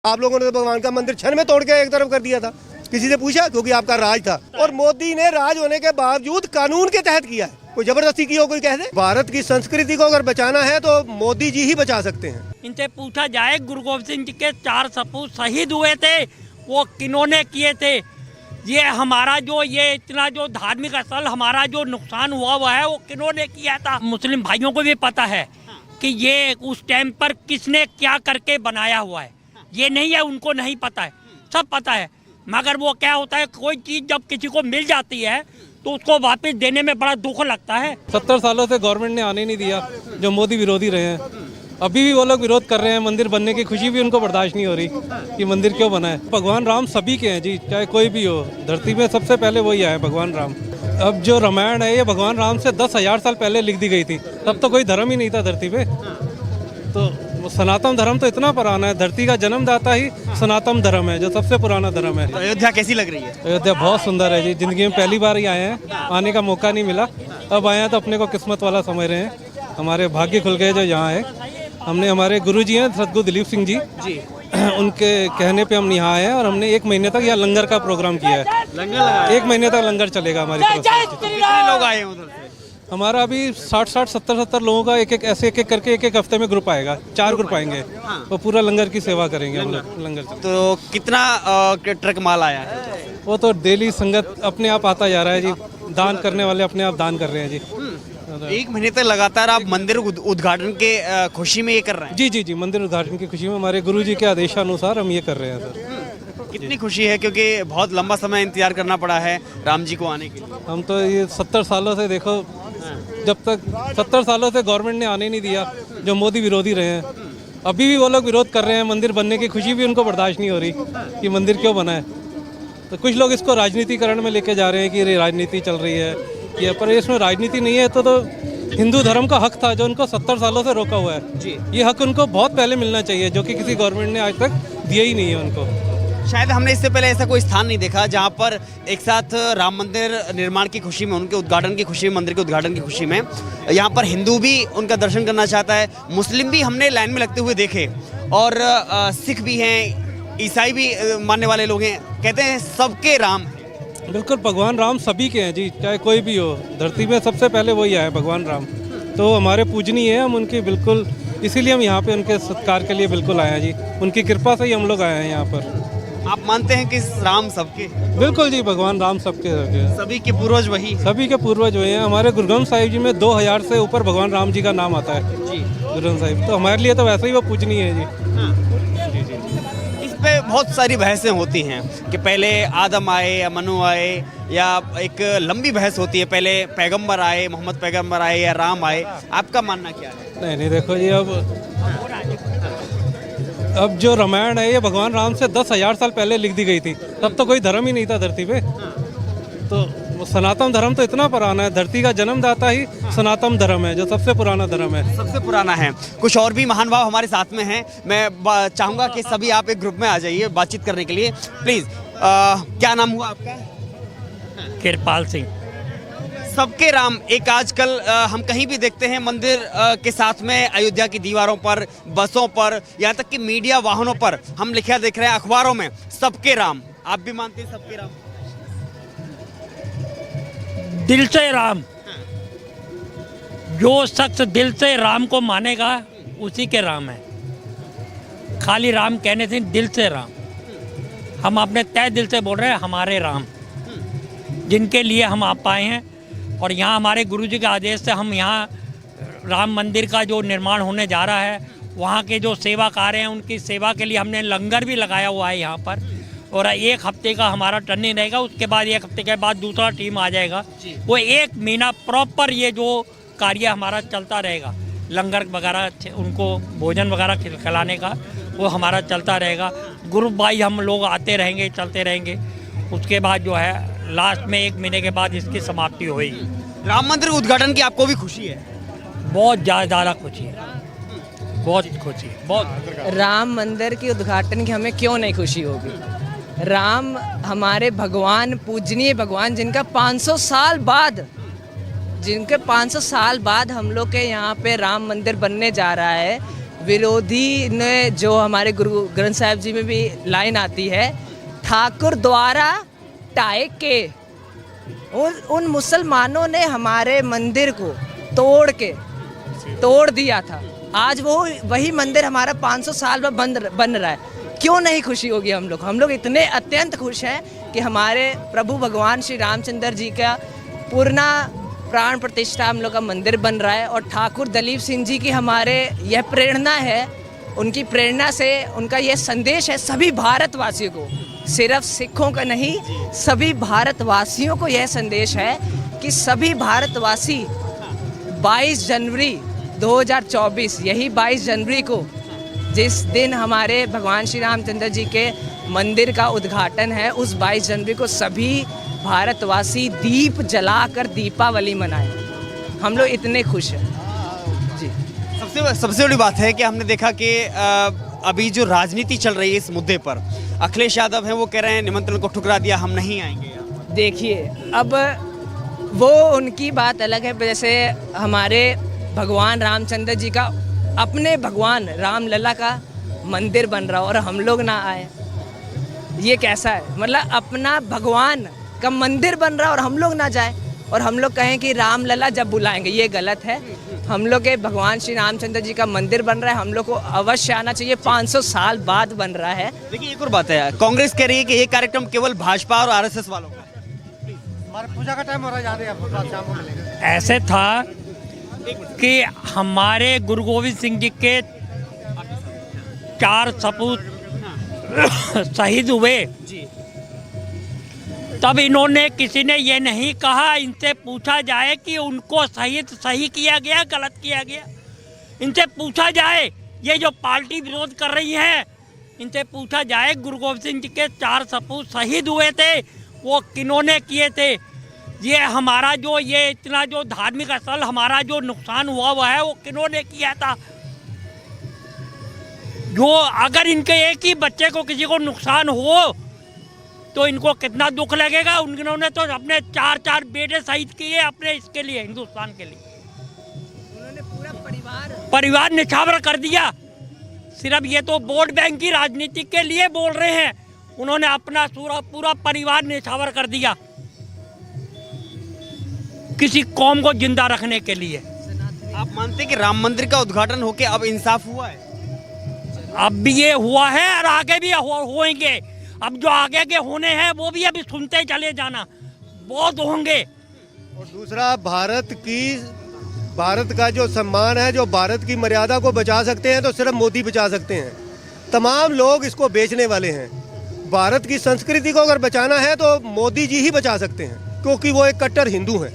आप लोगों ने तो भगवान का मंदिर क्षण में तोड़ के एक तरफ कर दिया था, किसी से पूछा? क्योंकि आपका राज था, और मोदी ने राज होने के बावजूद कानून के तहत किया है। कोई जबरदस्ती की हो कोई कह दे? भारत की संस्कृति को अगर बचाना है तो मोदी जी ही बचा सकते हैं। इनसे पूछा जाए गुरु गोविंद सिंह जी के 4 सपूत शहीद हुए थे, वो किन्होंने किए थे? ये हमारा जो ये इतना जो धार्मिक स्थल हमारा जो नुकसान हुआ है वो किन्होंने किया था? मुस्लिम भाइयों को भी पता है कि ये उस टाइम पर किसने क्या करके बनाया हुआ है। ये नहीं है उनको नहीं पता है, सब पता है। मगर वो क्या होता है, कोई चीज जब किसी को मिल जाती है तो उसको वापस देने में बड़ा दुख लगता है। 70 सालों से गवर्नमेंट ने आने नहीं दिया, जो मोदी विरोधी रहे हैं। अभी भी वो लोग विरोध कर रहे हैं। मंदिर बनने की खुशी भी उनको बर्दाश्त नहीं हो रही कि मंदिर क्यों बना है। भगवान राम सभी के हैं जी, चाहे कोई भी हो। धरती में सबसे पहले वही आए भगवान राम। अब जो रामायण है ये भगवान राम से 10,000 साल पहले लिख दी गई थी, तब तो कोई धर्म ही नहीं था धरती पे। तो सनातन धर्म तो इतना पुराना है, धरती का जन्मदाता ही सनातन धर्म है, जो सबसे पुराना धर्म है। तो अयोध्या कैसी लग रही है? अयोध्या बहुत सुंदर है जी, जिंदगी में पहली बार ही आए हैं, आने का मौका नहीं मिला। अब आए हैं तो अपने को किस्मत वाला समझ रहे हैं। हमारे भाग्य खुल गए जो यहाँ है। हमने हमारे गुरुजी हैं सतगुरु दिलीप सिंह जी, उनके कहने पे हम यहाँ आए हैं, और हमने 1 महीने तक यहाँ लंगर का प्रोग्राम किया है। लंगर लगा 1 महीने तक लंगर चलेगा हमारी तरफ से। कितने लोग आए हैं उधर से? हमारा अभी 60-60, 70-70 लोगों का एक एक करके एक हफ्ते में ग्रुप आएगा। 4 ग्रुप आएंगे, तो पूरा लंगर की सेवा करेंगे हम लोग। लंगर तो कितना ट्रक माल आया है? वो तो डेली संगत अपने आप आता जा रहा है जी, दान करने वाले अपने आप दान कर रहे हैं जी। 1 महीने तक लगातार आप मंदिर उद्घाटन के खुशी में ये कर रहे हैं? जी जी जी, मंदिर उद्घाटन की खुशी में हमारे गुरुजी के आदेशानुसार हम ये कर रहे हैं सर। कितनी खुशी है, क्योंकि बहुत लंबा समय इंतजार करना पड़ा है राम जी को आने के लिए। हम तो ये 70 सालों से देखो, जब तक 70 सालों से गवर्नमेंट ने आने नहीं दिया, जो मोदी विरोधी रहे हैं। अभी भी वो लोग विरोध कर रहे हैं। मंदिर बनने की खुशी भी उनको बर्दाश्त नहीं हो रही कि मंदिर क्यों बना है। तो कुछ लोग इसको राजनीतिकरण में लेके जा रहे हैं कि ये राजनीति चल रही है, ये पर इसमें राजनीति नहीं है। तो हिंदू धर्म का हक था जो उनको 70 सालों से रोका हुआ है जी। ये हक उनको बहुत पहले मिलना चाहिए, जो कि किसी गवर्नमेंट ने आज तक दिया ही नहीं है उनको। शायद हमने इससे पहले ऐसा कोई स्थान नहीं देखा जहां पर एक साथ राम मंदिर निर्माण की खुशी में, उनके उद्घाटन की खुशी में, मंदिर के उद्घाटन की खुशी में यहाँ पर हिंदू भी उनका दर्शन करना चाहता है, मुस्लिम भी हमने लाइन में लगते हुए देखे, और सिख भी हैं, ईसाई भी मानने वाले लोग हैं। कहते हैं सबके राम। बिल्कुल, भगवान राम सभी के हैं जी, चाहे कोई भी हो। धरती में सबसे पहले वही आए भगवान राम, तो हमारे पूजनीय है। हम उनकी बिल्कुल, इसीलिए हम यहाँ पे उनके सत्कार के लिए बिल्कुल आए हैं जी। उनकी कृपा से ही हम लोग आए हैं यहाँ पर। आप मानते हैं कि राम सबके? बिल्कुल जी, भगवान राम सबके हैं। सभी के पूर्वज वही? सभी के पूर्वज वही हैं। हमारे गुरु ग्रंथ साहिब जी में 2000 से ऊपर भगवान राम जी का नाम आता है जी, गुरु ग्रंथ साहिब। तो हमारे लिए तो वैसे ही वो पूजनीय है जी। हाँ। जी जी। इस पे बहुत सारी बहसें होती हैं कि पहले आदम आए या मनु आए, या एक लंबी बहस होती है पहले पैगंबर आए, मोहम्मद पैगंबर आए या राम आए। आपका मानना क्या है? नहीं, देखो जी, अब जो रामायण है ये भगवान राम से 10,000 साल पहले लिख दी गई थी, तब तो कोई धर्म ही नहीं था धरती पे। तो सनातन धर्म तो इतना पुराना है, धरती का जन्मदाता ही सनातन धर्म है, जो सबसे पुराना धर्म है। सबसे पुराना है। कुछ और भी महान भाव हमारे साथ में हैं। मैं चाहूँगा कि सभी आप एक ग्रुप में आ जाइए बातचीत करने के लिए प्लीज़। क्या नाम हुआ आपका? कृपाल सिंह। सबके राम एक आजकल हम कहीं भी देखते हैं मंदिर के साथ में अयोध्या की दीवारों पर, बसों पर, यहाँ तक कि मीडिया वाहनों पर हम लिखा देख रहे हैं, अखबारों में सबके राम। आप भी मानते हैं सबके राम? दिल से राम। जो शख्स दिल से राम को मानेगा उसी के राम है। खाली राम कहने से दिल से राम। हम अपने तय दिल से बोल रहे हैं हमारे राम, जिनके लिए हम आप पाए हैं। और यहाँ हमारे गुरुजी के आदेश से हम यहाँ राम मंदिर का जो निर्माण होने जा रहा है, वहाँ के जो सेवा कार्य हैं उनकी सेवा के लिए हमने लंगर भी लगाया हुआ है यहाँ पर। और 1 हफ्ते का हमारा टर्निंग रहेगा, उसके बाद 1 हफ्ते के बाद दूसरा टीम आ जाएगा। वो 1 महीना प्रॉपर ये जो कार्य हमारा चलता रहेगा, लंगर वगैरह उनको भोजन वगैरह खिलाने का, वो हमारा चलता रहेगा। ग्रुप बाई हम लोग आते रहेंगे, चलते रहेंगे। उसके बाद जो है लास्ट में 1 महीने के बाद इसकी समाप्ति होगी। राम मंदिर उद्घाटन की आपको भी खुशी है? बहुत ज़्यादा खुशी है, बहुत खुशी है, बहुत। राम मंदिर की उद्घाटन की हमें क्यों नहीं खुशी होगी? राम हमारे भगवान, पूजनीय भगवान, जिनका 500 साल बाद हम लोग के यहाँ पे राम मंदिर बनने जा रहा है। विरोधी ने जो हमारे गुरु ग्रंथ साहिब जी में भी लाइन आती है, ठाकुर द्वारा टाए के, उन मुसलमानों ने हमारे मंदिर को तोड़ दिया था। आज वो वही मंदिर हमारा 500 साल में बन रहा है। क्यों नहीं खुशी होगी हम लोग इतने अत्यंत खुश हैं कि हमारे प्रभु भगवान श्री रामचंद्र जी का पूर्ण प्राण प्रतिष्ठा हम लोग का मंदिर बन रहा है। और ठाकुर दलीप सिंह जी की हमारे यह प्रेरणा है, उनकी प्रेरणा से उनका यह संदेश है सभी भारतवासियों को, सिर्फ सिखों का नहीं, सभी भारतवासियों को यह संदेश है कि सभी भारतवासी 22 जनवरी 2024, यही 22 जनवरी को जिस दिन हमारे भगवान श्री रामचंद्र जी के मंदिर का उद्घाटन है, उस 22 जनवरी को सभी भारतवासी दीप जलाकर दीपावली मनाएं। हम लोग इतने खुश हैं जी। सबसे बड़ी बात है कि हमने देखा कि अभी जो राजनीति चल रही है इस मुद्दे पर, अखिलेश यादव हैं, वो कह रहे हैं निमंत्रण को ठुकरा दिया, हम नहीं आएंगे। देखिए, अब वो उनकी बात अलग है। जैसे हमारे भगवान रामचंद्र जी का, अपने भगवान रामलला का मंदिर बन रहा और हम लोग ना आए, ये कैसा है? मतलब अपना भगवान का मंदिर बन रहा और हम लोग ना जाए, और हम लोग कहें कि रामलला जब बुलाएंगे, ये गलत है। हम लोग के भगवान श्री रामचंद्र जी का मंदिर बन रहा है, हम लोग को अवश्य आना चाहिए। 500 साल बाद बन रहा है। देखिए, एक और बात है, कांग्रेस कह रही है कि ये कार्यक्रम केवल भाजपा और आरएसएस वालों का है। हमारे पूजा का टाइम हो रहा है, ऐसे था कि हमारे गुरु गोविंद सिंह जी के 4 सपूत शहीद हुए, तब इन्होंने, किसी ने ये नहीं कहा, इनसे पूछा जाए कि उनको सही किया गया, गलत किया गया। इनसे पूछा जाए, ये जो पार्टी विरोध कर रही है, इनसे पूछा जाए गुरु गोविंद सिंह जी के 4 सपूत शहीद हुए थे, वो किन्होंने किए थे? ये हमारा जो ये इतना जो धार्मिक स्थल हमारा जो नुकसान हुआ है, वो किन्होंने किया था? जो अगर इनके एक ही बच्चे को किसी को नुकसान हो तो इनको कितना दुख लगेगा। उन्होंने तो अपने 4 बेटे शहीद किए अपने इसके लिए, हिंदुस्तान के लिए। उन्होंने पूरा परिवार निछावर कर दिया। सिर्फ ये तो वोट बैंक की राजनीति के लिए बोल रहे हैं, उन्होंने अपना पूरा परिवार निछावर कर दिया किसी कौम को जिंदा रखने के लिए। आप मानते हैं कि राम मंदिर का उद्घाटन होके अब इंसाफ हुआ है? अब भी ये हुआ है और आगे भी होंगे। अब जो आगे के होने हैं वो भी अभी सुनते चले जाना, बहुत होंगे। और दूसरा, भारत का जो सम्मान है, जो भारत की मर्यादा को बचा सकते हैं तो सिर्फ मोदी बचा सकते हैं। तमाम लोग इसको बेचने वाले हैं। भारत की संस्कृति को अगर बचाना है तो मोदी जी ही बचा सकते हैं, क्योंकि वो एक कट्टर हिंदू हैं,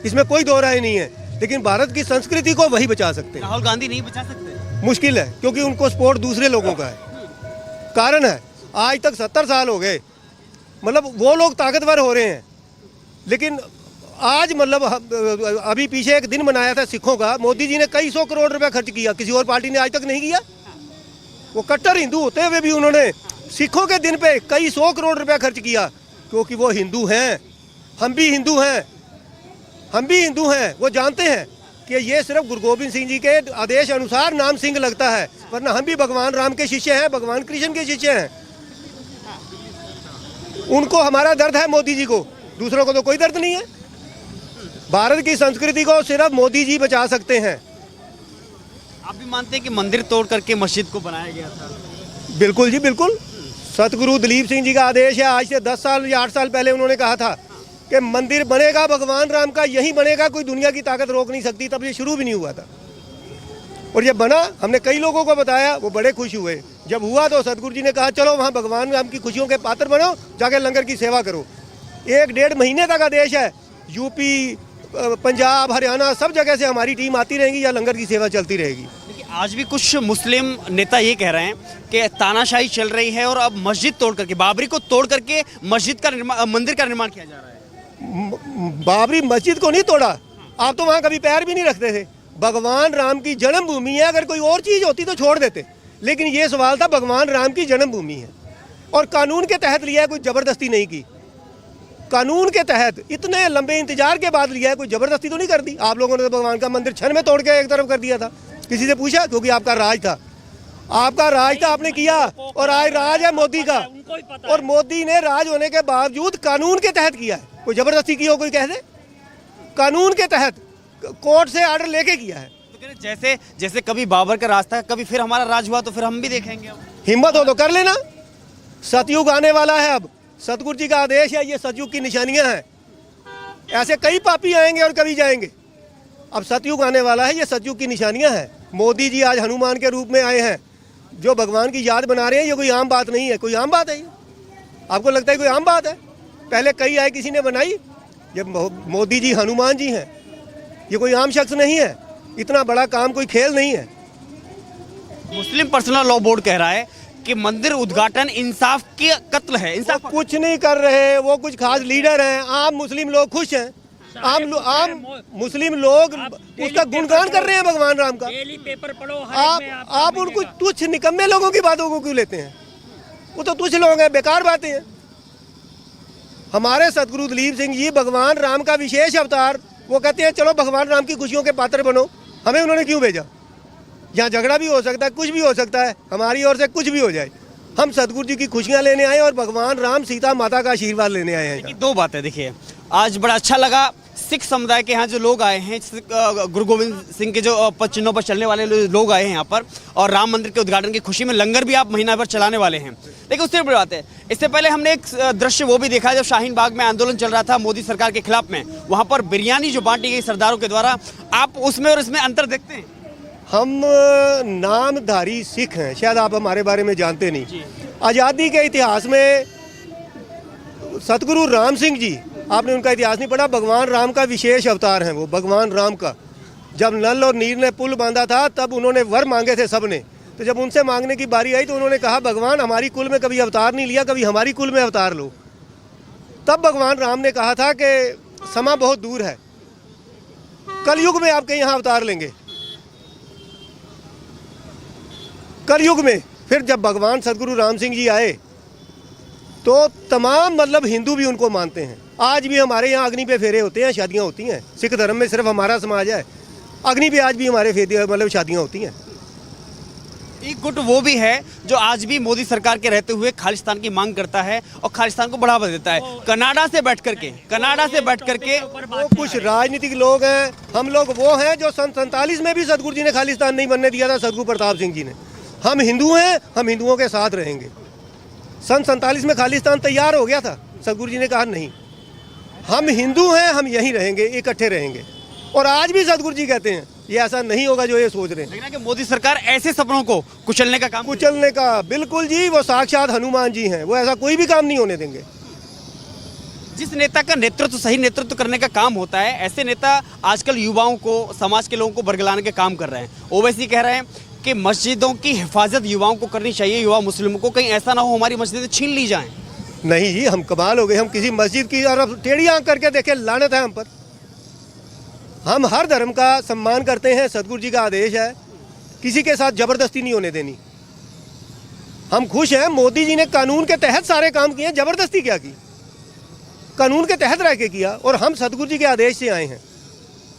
इसमें कोई दो राय नहीं है। लेकिन भारत की संस्कृति को वही बचा सकते हैं। राहुल गांधी नहीं बचा सकते? मुश्किल है, क्योंकि उनको सपोर्ट दूसरे लोगों का है। कारण है, आज तक 70 साल हो गए, मतलब वो लोग ताकतवर हो रहे हैं, लेकिन आज मतलब अभी पीछे एक दिन मनाया था सिखों का, मोदी जी ने कई 100 करोड़ रुपया खर्च किया, किसी और पार्टी ने आज तक नहीं किया। वो कट्टर हिंदू होते हुए भी उन्होंने सिखों के दिन पे कई 100 करोड़ रुपया खर्च किया, क्योंकि वो हिंदू हैं, हम भी हिंदू हैं। वो जानते हैं कि ये सिर्फ गुरु गोविंद सिंह जी के आदेश अनुसार नाम सिंह लगता है, वरना हम भी भगवान राम के शिष्य हैं, भगवान कृष्ण के शिष्य हैं। उनको हमारा दर्द है मोदी जी को, दूसरों को तो कोई दर्द नहीं है। भारत की संस्कृति को सिर्फ मोदी जी बचा सकते हैं। आप भी मानते हैं कि मंदिर तोड़ करके मस्जिद को बनाया गया था? बिल्कुल जी, बिल्कुल। सतगुरु दलीप सिंह जी का आदेश है, आज से 10 साल या 8 साल पहले उन्होंने कहा था कि मंदिर बनेगा भगवान राम का, यही बनेगा, कोई दुनिया की ताकत रोक नहीं सकती। तब ये शुरू भी नहीं हुआ था और ये बना। हमने कई लोगों को बताया, वो बड़े खुश हुए। जब हुआ तो सतगुरु जी ने कहा चलो वहाँ भगवान राम की खुशियों के पात्र बनो, जाके लंगर की सेवा करो। 1-1.5 महीने तक आदेश है। यूपी, पंजाब, हरियाणा, सब जगह से हमारी टीम आती रहेगी या लंगर की सेवा चलती रहेगी। आज भी कुछ मुस्लिम नेता ये कह रहे हैं कि तानाशाही चल रही है और अब मस्जिद तोड़ करके, बाबरी को तोड़ करके मंदिर का निर्माण किया जा रहा है। बाबरी मस्जिद को नहीं तोड़ा, आप तो वहाँ कभी पैर भी नहीं रखते थे। भगवान राम की जन्मभूमि है, अगर कोई और चीज़ होती तो छोड़ देते, लेकिन ये सवाल था भगवान राम की जन्मभूमि है और कानून के तहत लिया है, कोई ज़बरदस्ती नहीं की। कानून के तहत इतने लंबे इंतजार के बाद लिया है, कोई ज़बरदस्ती तो नहीं कर दी। आप लोगों ने तो भगवान का मंदिर क्षण में तोड़ के एक तरफ कर दिया था। किसी से पूछा? क्योंकि आपका राज था, आपका राज था, आपने किया। और आज राज है मोदी का, और मोदी ने राज होने के बावजूद कानून के तहत किया है। कोई जबरदस्ती की हो कोई कह दे? कानून के तहत कोर्ट से ऑर्डर लेके किया है। तो कह रहे जैसे जैसे कभी बाबर का राज था, कभी फिर हमारा राज हुआ, तो फिर हम भी देखेंगे। हिम्मत हो तो कर लेना। सतयुग आने वाला है, अब सतगुरु जी का आदेश है, ये सतयुग की निशानियां हैं। ऐसे कई पापी आएंगे और कभी जाएंगे। अब सतयुग आने वाला है, ये सतयुग की निशानियां हैं। मोदी जी आज हनुमान के रूप में आए हैं, जो भगवान की याद बना रहे हैं। ये कोई आम बात नहीं है। कोई आम बात है ये? आपको लगता है कोई आम बात है? पहले कई आए, किसी ने बनाई? जब मोदी जी हनुमान जी हैं, ये कोई आम शख्स नहीं है। इतना बड़ा काम कोई खेल नहीं है। मुस्लिम पर्सनल लॉ बोर्ड कह रहा है कि मंदिर उद्घाटन इंसाफ की कत्ल है। इंसाफ कुछ नहीं कर रहे, वो कुछ खास लीडर हैं। आम मुस्लिम लोग खुश हैं। आम मुस्लिम लोग उसका गुणगान कर रहे हैं, भगवान राम का। डेली पेपर पढ़ो, आप उनको तुच्छ निकम्मे लोगों की बातों को क्यों लेते हैं? वो तो तुच्छ लोग हैं, बेकार बातें हैं। हमारे सतगुरु दलीप सिंह जी भगवान राम का विशेष अवतार, वो कहते हैं चलो भगवान राम की खुशियों के पात्र बनो। हमें उन्होंने क्यों भेजा? यहाँ झगड़ा भी हो सकता है, कुछ भी हो सकता है, हमारी ओर से कुछ भी हो जाए। हम सतगुरु जी की खुशियाँ लेने आए और भगवान राम सीता माता का आशीर्वाद लेने आए हैं। दो बातें देखिए, आज बड़ा अच्छा लगा सिख समुदाय के यहाँ जो लोग आए हैं, गुरु गोविंद सिंह के जो पद चिन्हों पर चलने वाले लोग आए हैं यहाँ पर, और राम मंदिर के उद्घाटन की खुशी में लंगर भी आप महीना भर चलाने वाले हैं। लेकिन उससे बड़ी बात है, इससे पहले हमने एक दृश्य वो भी देखा जब शाहीन बाग में आंदोलन चल रहा था मोदी सरकार के खिलाफ में, वहाँ पर बिरयानी जो बांटी गई सरदारों के द्वारा, आप उसमें और इसमें अंतर देखते हैं? हम नामधारी सिख हैं, शायद आप हमारे बारे में जानते नहीं। आज़ादी के इतिहास में सतगुरु राम सिंह जी, आपने उनका इतिहास नहीं पढ़ा? भगवान राम का विशेष अवतार हैं वो, भगवान राम का। जब नल और नीर ने पुल बांधा था तब उन्होंने वर मांगे थे सबने, तो जब उनसे मांगने की बारी आई तो उन्होंने कहा भगवान हमारी कुल में कभी अवतार नहीं लिया, कभी हमारी कुल में अवतार लो। तब भगवान राम ने कहा था कि समा बहुत दूर है, कलयुग में आपके यहाँ अवतार लेंगे। कलयुग में फिर जब भगवान सतगुरु राम सिंह जी आए तो तमाम मतलब हिंदू भी उनको मानते हैं। आज भी हमारे यहाँ अग्नि पे फेरे होते हैं, शादियाँ होती हैं। सिख धर्म में सिर्फ हमारा समाज है, अग्नि पे आज भी हमारे फेरे मतलब शादियाँ होती हैं। एक गुट वो भी है जो आज भी मोदी सरकार के रहते हुए खालिस्तान की मांग करता है और खालिस्तान को बढ़ावा देता है। कनाडा से बैठ करके वो कुछ राजनीतिक लोग हैं। हम लोग वो हैं जो सन 47 में भी सतगुरु जी ने खालिस्तान नहीं बनने दिया था, सतगुरु प्रताप सिंह जी ने। हम हिंदू हैं, हम हिंदुओं के साथ रहेंगे। सन 47 में खालिस्तान तैयार हो गया था, सतगुरु जी ने कहा नहीं, हम हिंदू हैं, हम यहीं रहेंगे, इकट्ठे रहेंगे। और आज भी सतगुरु जी कहते हैं ये ऐसा नहीं होगा जो ये सोच रहे हैं। लेकिन कि मोदी सरकार ऐसे सपनों को कुचलने का काम, कुचलने का, बिल्कुल जी, वो साक्षात हनुमान जी हैं, वो ऐसा कोई भी काम नहीं होने देंगे। जिस नेता का नेतृत्व सही नेतृत्व करने का काम होता है, ऐसे नेता आजकल युवाओं को, समाज के लोगों को बरगलाने के काम कर रहे हैं। ओवैसी कह रहे हैं कि मस्जिदों की हिफाजत युवाओं को करनी चाहिए, युवा मुस्लिमों को, कहीं ऐसा ना हो हमारी मस्जिदें छीन ली जाएं। नहीं जी, हम कमाल हो गए, हम किसी मस्जिद की तरफ टेढ़ी आंख करके देखे, लानत है हम पर। हम हर धर्म का सम्मान करते हैं, सतगुरु जी का आदेश है, किसी के साथ जबरदस्ती नहीं होने देनी। हम खुश हैं, मोदी जी ने कानून के तहत सारे काम किए, जबरदस्ती क्या की, कानून के तहत रह के किया। और हम सतगुरु जी के आदेश से आए हैं।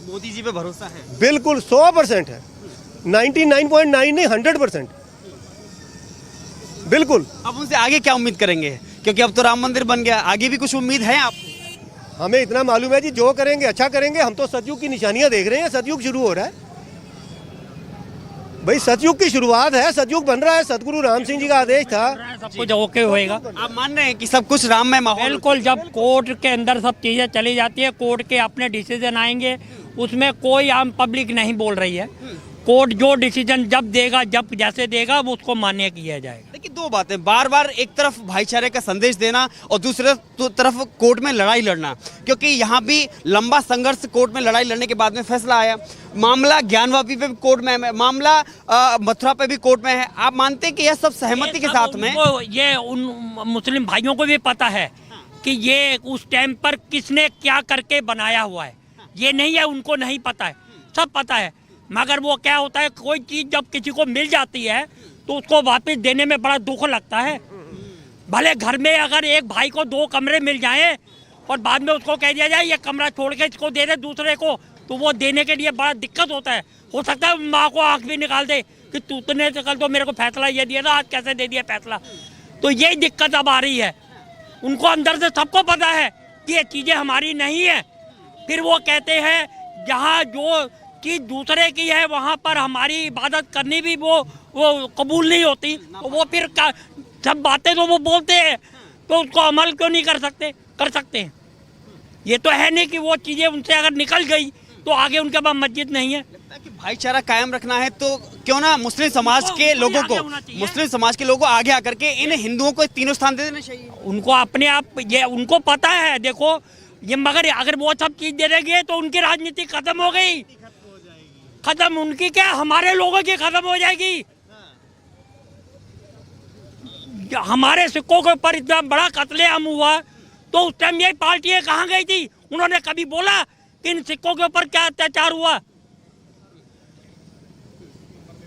मोदी जी पे भरोसा है? बिल्कुल 100% है, 99.9 नहीं 100%। बिल्कुल। अब उनसे आगे क्या उम्मीद करेंगे, क्योंकि अब तो राम मंदिर बन गया, आगे भी कुछ उम्मीद है आपको? हमें इतना मालूम है जी, जो करेंगे अच्छा करेंगे। हम तो सतयुग की निशानियां देख रहे हैं, सतयुग शुरू हो रहा है भाई, सतयुग की शुरुआत है, सतयुग बन रहा है। सतगुरु राम सिंह जी का आदेश था, सब कुछ ओके होएगा। आप मान रहे हैं कि सब कुछ राम में माहौल? बिल्कुल, जब कोर्ट के अंदर सब चीज़ें चली जाती है, कोर्ट के अपने डिसीजन आएंगे, उसमें कोई आम पब्लिक नहीं बोल रही है। कोर्ट जो डिसीजन जब देगा, जब जैसे देगा, वो उसको मान्य किया जाएगा। देखिए, दो बातें, बार बार एक तरफ भाईचारे का संदेश देना और दूसरे तरफ कोर्ट में लड़ाई लड़ना, क्योंकि यहाँ भी लंबा संघर्ष, कोर्ट में लड़ाई लड़ने के बाद में फैसला आया। मामला ज्ञानवापी पे भी कोर्ट में है, मामला मथुरा पे भी कोर्ट में है। आप मानते हैं कि यह सब सहमति के साथ में? ये उन मुस्लिम भाइयों को भी पता है कि ये उस टाइम पर किसने क्या करके बनाया हुआ है। ये नहीं है उनको नहीं पता है, सब पता है। मगर वो क्या होता है, कोई चीज़ जब किसी को मिल जाती है तो उसको वापस देने में बड़ा दुख लगता है। भले घर में अगर एक भाई को 2 कमरे मिल जाएं और बाद में उसको कह दिया जाए ये कमरा छोड़ के इसको दे दे दूसरे को, तो वो देने के लिए बड़ा दिक्कत होता है। हो सकता है माँ को आँख भी निकाल दे कि तूने तो कल तो मेरे को फैसला ये दिया था, आज कैसे दे दिया फैसला। तो यही दिक्कत अब आ रही है। उनको अंदर से सबको पता है कि ये चीज़ें हमारी नहीं है, फिर वो कहते हैं जहाँ जो चीज़ दूसरे की है वहाँ पर हमारी इबादत करनी भी वो कबूल नहीं होती। तो वो फिर सब बातें तो वो बोलते हैं, तो उसको अमल क्यों नहीं कर सकते? कर सकते हैं। ये तो है नहीं कि वो चीज़ें उनसे अगर निकल गई तो आगे उनके पास मस्जिद नहीं है। कि भाईचारा कायम रखना है तो क्यों ना मुस्लिम समाज के लोगों को आगे आकर के इन हिंदुओं को तीनों स्थान दे देना चाहिए। उनको अपने आप ये उनको पता है, देखो ये, मगर अगर वो सब चीज दे देंगे तो उनकी राजनीति खत्म हो गई। खत्म उनकी क्या, हमारे लोगों की खत्म हो जाएगी। हमारे सिखों के ऊपर इतना बड़ा कत्लेआम हुआ तो उस टाइम ये पार्टियां कहाँ गई थी? उन्होंने कभी बोला कि इन सिखों के ऊपर क्या अत्याचार हुआ?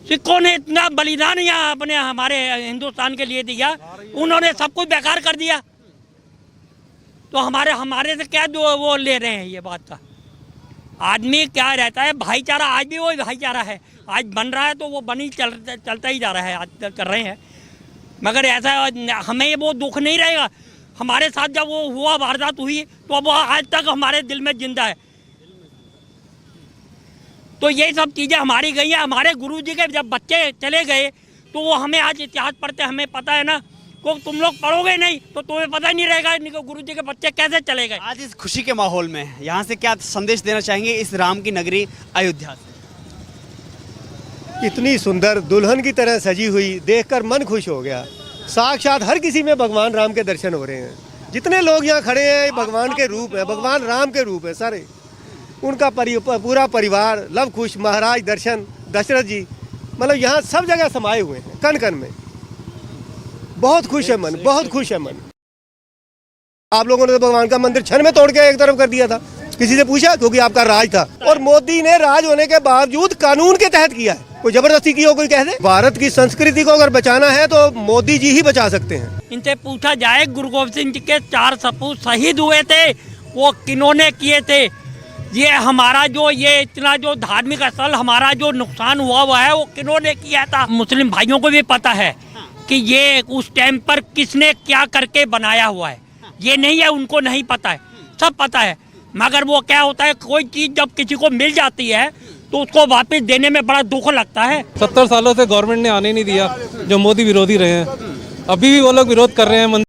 सिखों ने इतना बलिदान यहाँ अपने हमारे हिंदुस्तान के लिए दिया, उन्होंने सब कुछ बेकार कर दिया। तो हमारे से क्या वो ले रहे हैं ये बात का? आदमी क्या रहता है, भाईचारा आज भी वही भाईचारा है, आज बन रहा है तो वो बनी चलता ही जा रहा है, आज कर रहे हैं। मगर ऐसा हमें ये वो दुख नहीं रहेगा। हमारे साथ जब वो हुआ, वारदात हुई, तो अब वो आज तक हमारे दिल में जिंदा है। तो यही सब चीज़ें हमारी गई हैं। हमारे गुरुजी के जब बच्चे चले गए तो वो हमें आज इतिहास पढ़ते हमें पता है ना, को तुम लोग पढ़ोगे नहीं तो तुम्हें पता ही नहीं रहेगा इनको गुरुजी के बच्चे कैसे चले गए। आज इस खुशी के माहौल में यहाँ से क्या संदेश देना चाहेंगे इस राम की नगरी अयोध्या से? इतनी सुंदर दुल्हन की तरह सजी हुई देखकर मन खुश हो गया। साक्षात हर किसी में भगवान राम के दर्शन हो रहे हैं। जितने लोग यहाँ खड़े हैं भगवान के रूप है, भगवान राम के रूप है सारे। उनका पूरा परिवार लव खुश, महाराज दर्शन, दशरथ जी, मतलब यहाँ सब जगह समाये हुए हैं कण कण में। बहुत खुश है मन, बहुत खुश है मन। आप लोगों ने तो भगवान का मंदिर क्षण में तोड़ के एक तरफ कर दिया था। किसी से पूछा? क्योंकि आपका राज था। और मोदी ने राज होने के बावजूद कानून के तहत किया है। कोई जबरदस्ती की हो कोई कह दे? भारत की संस्कृति को अगर बचाना है तो मोदी जी ही बचा सकते हैं। इनसे पूछा जाए गुरु गोविंद सिंह जी के 4 सपूत शहीद हुए थे, वो किन्होंने किए थे? ये हमारा जो ये इतना जो धार्मिक स्थल हमारा जो नुकसान हुआ है वो किन्होंने किया था? मुस्लिम भाइयों को भी पता है कि ये उस टाइम पर किसने क्या करके बनाया हुआ है। ये नहीं है उनको नहीं पता है, सब पता है। मगर वो क्या होता है, कोई चीज़ जब किसी को मिल जाती है तो उसको वापस देने में बड़ा दुख लगता है। 70 सालों से गवर्नमेंट ने आने नहीं दिया, जो मोदी विरोधी रहे हैं। अभी भी वो लोग विरोध कर रहे हैं।